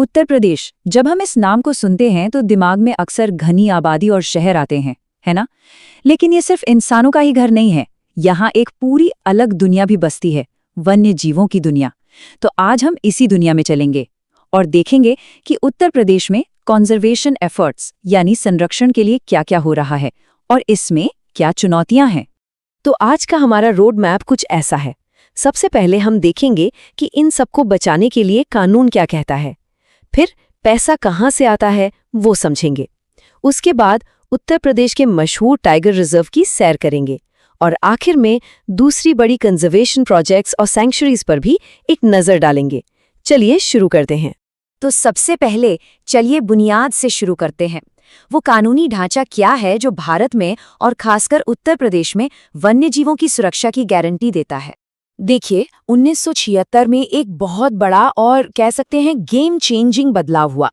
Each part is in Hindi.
उत्तर प्रदेश, जब हम इस नाम को सुनते हैं तो दिमाग में अक्सर घनी आबादी और शहर आते हैं, है ना? लेकिन ये सिर्फ इंसानों का ही घर नहीं है। यहाँ एक पूरी अलग दुनिया भी बसती है, वन्य जीवों की दुनिया। तो आज हम इसी दुनिया में चलेंगे और देखेंगे कि उत्तर प्रदेश में कंजर्वेशन एफर्ट्स यानी संरक्षण के लिए क्या-क्या हो रहा है और इसमें क्या चुनौतियां हैं। तो आज का हमारा रोड मैप कुछ ऐसा है। सबसे पहले हम देखेंगे कि इन सबको बचाने के लिए कानून क्या कहता है। फिर पैसा कहाँ से आता है वो समझेंगे। उसके बाद उत्तर प्रदेश के मशहूर टाइगर रिजर्व की सैर करेंगे और आखिर में दूसरी बड़ी कंजर्वेशन प्रोजेक्ट्स और सैंक्चुरीज पर भी एक नज़र डालेंगे। चलिए शुरू करते हैं। तो सबसे पहले चलिए बुनियाद से शुरू करते हैं। वो कानूनी ढांचा क्या है जो भारत में और खासकर उत्तर प्रदेश में वन्यजीवों की सुरक्षा की गारंटी देता है। देखिए, 1976 में एक बहुत बड़ा और कह सकते हैं गेम चेंजिंग बदलाव हुआ।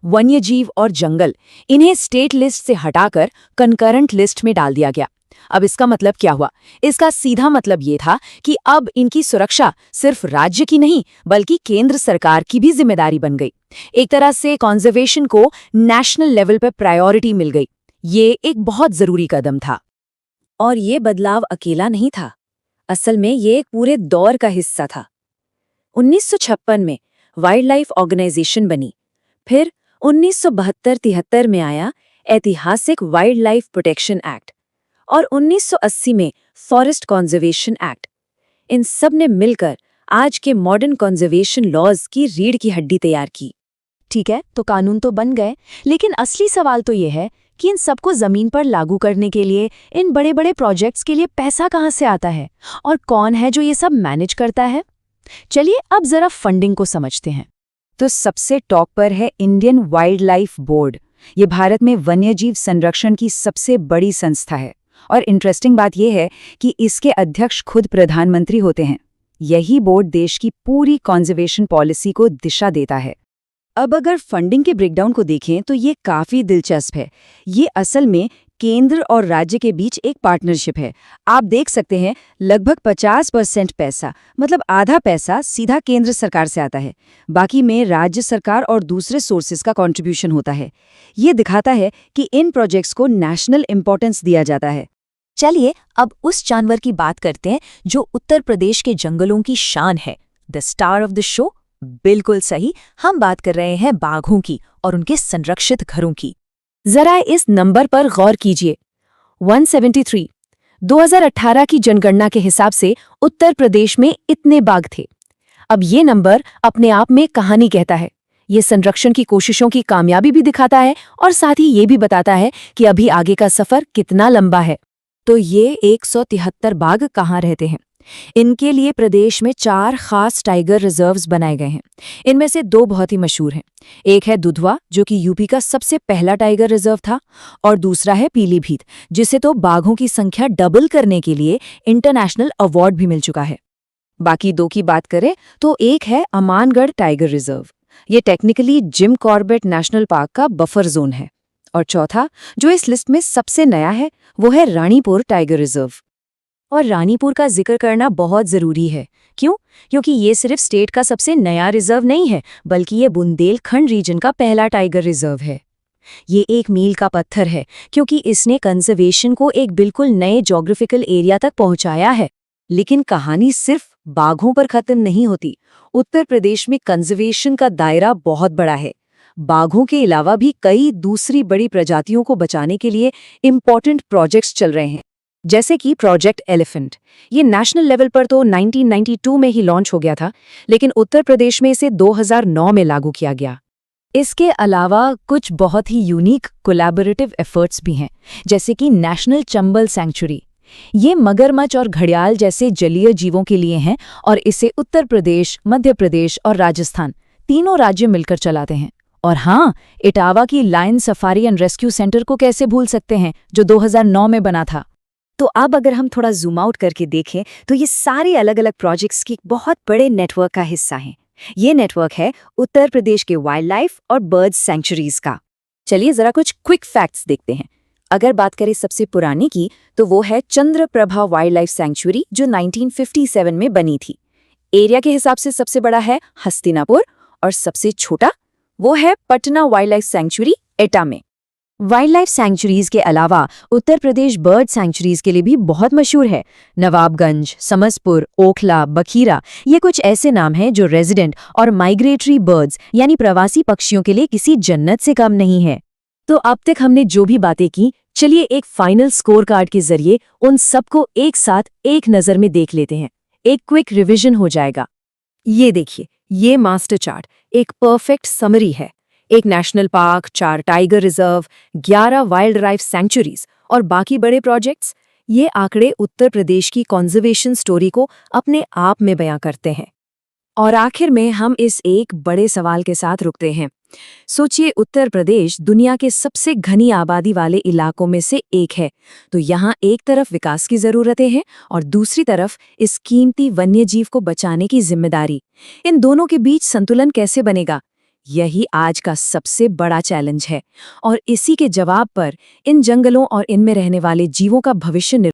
वन्यजीव और जंगल, इन्हें स्टेट लिस्ट से हटाकर कंकरेंट लिस्ट में डाल दिया गया। अब इसका मतलब क्या हुआ? इसका सीधा मतलब ये था कि अब इनकी सुरक्षा सिर्फ राज्य की नहीं बल्कि केंद्र सरकार की भी जिम्मेदारी बन गई। एक तरह से कंजर्वेशन को नेशनल लेवल पर प्रायोरिटी मिल गई। ये एक बहुत जरूरी कदम था। और ये बदलाव अकेला नहीं था, असल में ये एक पूरे दौर का हिस्सा था। 1956 में वाइल्ड लाइफ ऑर्गेनाइजेशन बनी। फिर 1972-73 में आया ऐतिहासिक वाइल्ड लाइफ प्रोटेक्शन एक्ट और 1980 में फॉरेस्ट कंजर्वेशन एक्ट। इन सब ने मिलकर आज के मॉडर्न कंजर्वेशन लॉज की रीढ़ की हड्डी तैयार की। ठीक है, तो कानून तो बन गए, लेकिन असली सवाल तो ये है कि इन सबको जमीन पर लागू करने के लिए, इन बड़े बड़े प्रोजेक्ट्स के लिए पैसा कहाँ से आता है और कौन है जो ये सब मैनेज करता है। चलिए अब जरा फंडिंग को समझते हैं। तो सबसे टॉप पर है इंडियन वाइल्ड लाइफ बोर्ड। ये भारत में वन्यजीव संरक्षण की सबसे बड़ी संस्था है और इंटरेस्टिंग बात यह है कि इसके अध्यक्ष खुद प्रधानमंत्री होते हैं। यही बोर्ड देश की पूरी कंजर्वेशन पॉलिसी को दिशा देता है। अब अगर फंडिंग के ब्रेकडाउन को देखें तो ये काफी दिलचस्प है। ये असल में केंद्र और राज्य के बीच एक पार्टनरशिप है। आप देख सकते हैं लगभग 50% पैसा, मतलब आधा पैसा सीधा केंद्र सरकार से आता है। बाकी में राज्य सरकार और दूसरे सोर्सेज का कंट्रीब्यूशन होता है। ये दिखाता है कि इन प्रोजेक्ट्स को नेशनल इंपॉर्टेंस दिया जाता है। चलिए अब उस जानवर की बात करते हैं जो उत्तर प्रदेश के जंगलों की शान है, the star of the show. बिल्कुल सही, हम बात कर रहे हैं बाघों की और उनके संरक्षित घरों की। जरा इस नंबर पर गौर कीजिए, 173। 2018 की जनगणना के हिसाब से उत्तर प्रदेश में इतने बाघ थे। अब ये नंबर अपने आप में कहानी कहता है। ये संरक्षण की कोशिशों की कामयाबी भी दिखाता है और साथ ही ये भी बताता है कि अभी आगे का सफर कितना लंबा है। तो ये 173 बाघ कहाँ रहते हैं? इनके लिए प्रदेश में 4 खास टाइगर रिजर्व्स बनाए गए हैं। इनमें से 2 बहुत ही मशहूर हैं। एक है दुधवा, जो कि यूपी का सबसे पहला टाइगर रिजर्व था, और दूसरा है पीलीभीत, जिसे तो बाघों की संख्या डबल करने के लिए इंटरनेशनल अवार्ड भी मिल चुका है। बाकी 2 की बात करें तो एक है अमानगढ़ टाइगर रिजर्व। ये technically Jim Corbett national park का बफर जोन है। और चौथा, जो इस लिस्ट में सबसे नया है, वो है रानीपुर टाइगर रिजर्व। और रानीपुर का जिक्र करना बहुत ज़रूरी है। क्यों? क्योंकि ये सिर्फ स्टेट का सबसे नया रिजर्व नहीं है, बल्कि ये बुंदेलखंड रीजन का पहला टाइगर रिजर्व है। ये एक मील का पत्थर है, क्योंकि इसने कंजर्वेशन को एक बिल्कुल नए ज्योग्राफिकल एरिया तक पहुंचाया है। लेकिन कहानी सिर्फ बाघों पर खत्म नहीं होती। उत्तर प्रदेश में कंजर्वेशन का दायरा बहुत बड़ा है। बाघों के अलावा भी कई दूसरी बड़ी प्रजातियों को बचाने के लिए इम्पोर्टेंट प्रोजेक्ट्स चल रहे हैं, जैसे कि प्रोजेक्ट एलिफेंट। ये नेशनल लेवल पर तो 1992 में ही लॉन्च हो गया था, लेकिन उत्तर प्रदेश में इसे 2009 में लागू किया गया। इसके अलावा कुछ बहुत ही यूनिक कोलैबोरेटिव एफर्ट्स भी हैं, जैसे कि नेशनल चंबल सैंक्चुरी। ये मगरमच्छ और घड़ियाल जैसे जलीय जीवों के लिए हैं और इसे उत्तर प्रदेश, मध्य प्रदेश और राजस्थान तीनों राज्य मिलकर चलाते हैं। और हाँ, इटावा की lion safari and rescue centre को कैसे भूल सकते हैं, जो 2009 में बना था। तो अब अगर हम थोड़ा जूम आउट करके देखें तो ये सारे अलग अलग प्रोजेक्ट्स की बहुत बड़े नेटवर्क का हिस्सा हैं। ये नेटवर्क है उत्तर प्रदेश के वाइल्ड लाइफ और बर्ड्स सैंक्चुरीज का। चलिए जरा कुछ क्विक फैक्ट्स देखते हैं। अगर बात करें सबसे पुरानी की, तो वो है चंद्रप्रभा वाइल्ड लाइफ सैंक्चुरी, जो 1957 में बनी थी। एरिया के हिसाब से सबसे बड़ा है हस्तिनापुर और सबसे छोटा वो है पटना वाइल्ड लाइफ सैंक्चुरी एटा में। वाइल्ड लाइफ सैंक्चुरीज के अलावा उत्तर प्रदेश बर्ड सैंक्चुरीज के लिए भी बहुत मशहूर है। नवाबगंज, समसपुर, ओखला, बखीरा, ये कुछ ऐसे नाम हैं जो रेजिडेंट और माइग्रेटरी बर्ड्स यानी प्रवासी पक्षियों के लिए किसी जन्नत से कम नहीं है। तो अब तक हमने जो भी बातें की, चलिए एक फाइनल स्कोर कार्ड के जरिए उन सबको एक साथ एक नजर में देख लेते हैं। एक क्विक रिवीजन हो जाएगा। ये देखिए, ये मास्टर चार्ट एक परफेक्ट समरी है। एक national park, 4 tiger reserve, 11 wild life sanctuaries और बाकी बड़े प्रोजेक्ट्स। ये आंकड़े उत्तर प्रदेश की कंजर्वेशन स्टोरी को अपने आप में बयां करते हैं। और आखिर में हम इस एक बड़े सवाल के साथ रुकते हैं। सोचिए, उत्तर प्रदेश दुनिया के सबसे घनी आबादी वाले इलाकों में से एक है, तो यहाँ एक तरफ विकास की जरूरतें हैं और दूसरी तरफ इस कीमती वन्य जीव को बचाने की जिम्मेदारी। इन दोनों के बीच संतुलन कैसे बनेगा? यही आज का सबसे बड़ा चैलेंज है और इसी के जवाब पर इन जंगलों और इनमें रहने वाले जीवों का भविष्य